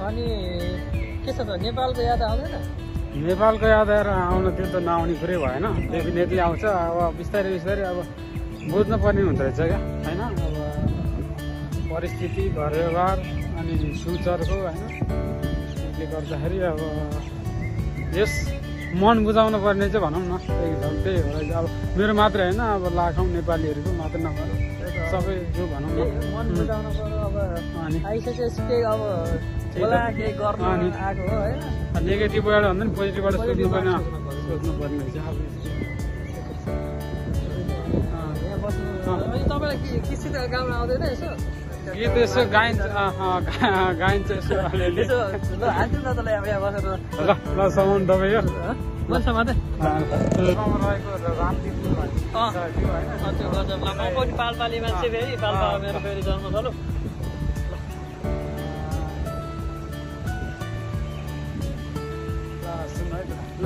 अनि के छ त नेपालको याद आउँदैन? नेपालको याद आउन त्यो त नआउने कुरै भएन, डेफिनेटली आउँछ। अब बिस्तारै बिस्तारै अब बुझ्नु पर्ने हुँदो रहेछ क्या होइन। अब परिस्थिति, घर व्यवहार अनि फ्युचरको होइन, त्यसले गर्दाखेरि अब यस मन बुझाउनु पर्ने चाहिँ भनौँ न एकदम त्यही हो। अब मेरो मात्र होइन, अब लाखौँ नेपालीहरूको मात्र नभएर सबै जो भनौँ न मन बुझाउनु पर्यो। अब अनि आइसकेपछि अब होला केही गर्न आएको हो होइन। नेगेटिभबाट भन्दा नि पोजिटिभबाट सोच्नुपर्ने रहेछ। यहाँ बस्नु अनि तपाईँलाई किसित गाउन आउँदैन यसो? गीत यसो गाइन्छ गाइन्छ यसो अलिअलि। यसो ल हान्छु न तँलाई अब यहाँ बसेर ल समाउनु तपाईँ यो मैले समाते रहेको रामदीपुर त्यो गजब। ल म पनि पालपाली मान्छे फेरि पाल्पा मेरो फेरि जन्मथलो। ल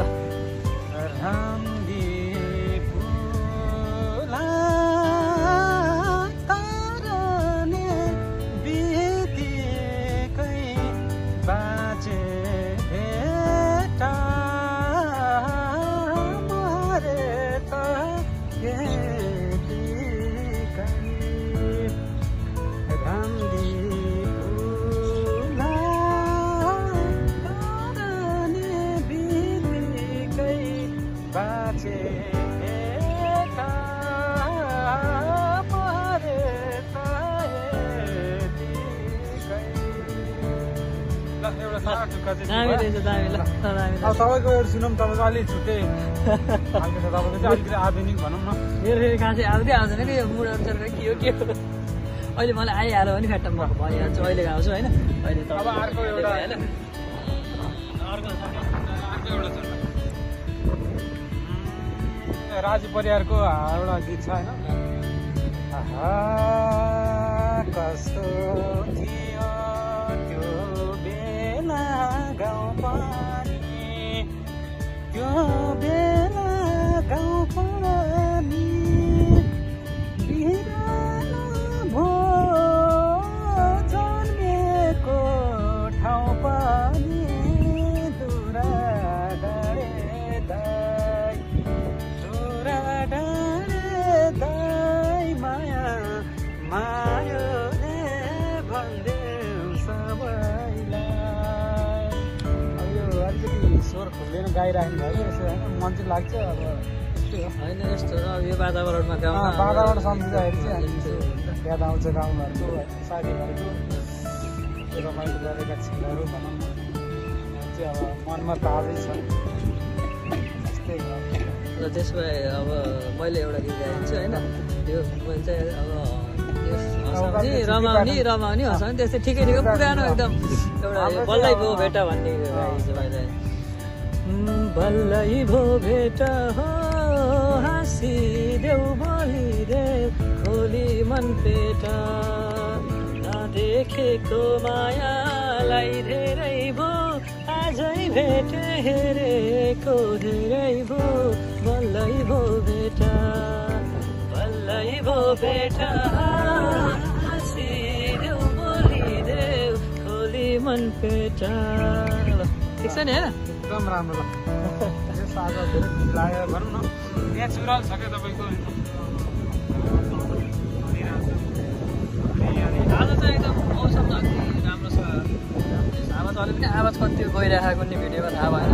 दामी रहेछ, दामी। ल अब तपाईँको एउटा सुनौँ, तपाईँको अलिक छुट्टै खालको छ, तपाईँको चाहिँ अलिकति आधुनिक भनौँ न। मेरो फेरि खासै आउँदै आउँदैन कि यो मुड अनुसार के हो के हो। अहिले मलाई आइहाल्यो भने फ्याट्टम भएको भइहाल्छु, अहिले गाउँछु होइन। अहिले अब अर्को एउटा होइन अर्को एउटा छ राजु परिवारको एउटा गीत छ होइन। कस्तो थियो त्यो बेला गाउँ पानी, त्यो बेला गाउँ पानी बिरानो भो जन्मेको ठाउँ पानी दुरा डाँडे दाइ, दुरा डाँडे दाइ माया मायो रे भन्देऊ सबैलाई। अब यो अलिकति स्वर खुल्दैन गाइराख्नु भयो कि यसो होइन, मन चाहिँ लाग्छ। अब त्यस्तै हो होइन यस्तो र यो वातावरणमा गाउन वातावरण सम्झिँदाखेरि चाहिँ याद आउँछ गाउँघरको साथीभाइको रमाइलो गरेका छिनहरू भनौँ न, चाहिँ अब मनमा ताजै छ। त्यस्तै हो। र त्यसमा अब मैले एउटा गीत गाएको छु होइन। त्यो मैले चाहिँ अब रमाउने हँसाउने त्यस्तै ठिकै ठिकै पुरानो एकदम एउटा बल्लै भो भेटा भन्ने गाएको छु मैले। बल्लै भो भेटा हो हाँसिदेऊ बोलिदेऊ खोली मन पेटा, नदेखेको मायालाई धेरै भो आजै भेटे हेरेको धेरै भो बल्लै भो भेटा, बल्लै भो भेटा हाँसिदेऊ बोलिदेऊ खोली मन पेटा। ठिक छ नि होइन? एकदम राम्रो। यो साझा धेरै खुसी लाग्यो भनौँ न। नेचुरल छ क्या तपाईँको। आज चाहिँ एकदम मौसम अति राम्रो छ। हावा चले पनि आवाज कति गइरहेको नि भिडियोमा थाहा भएन।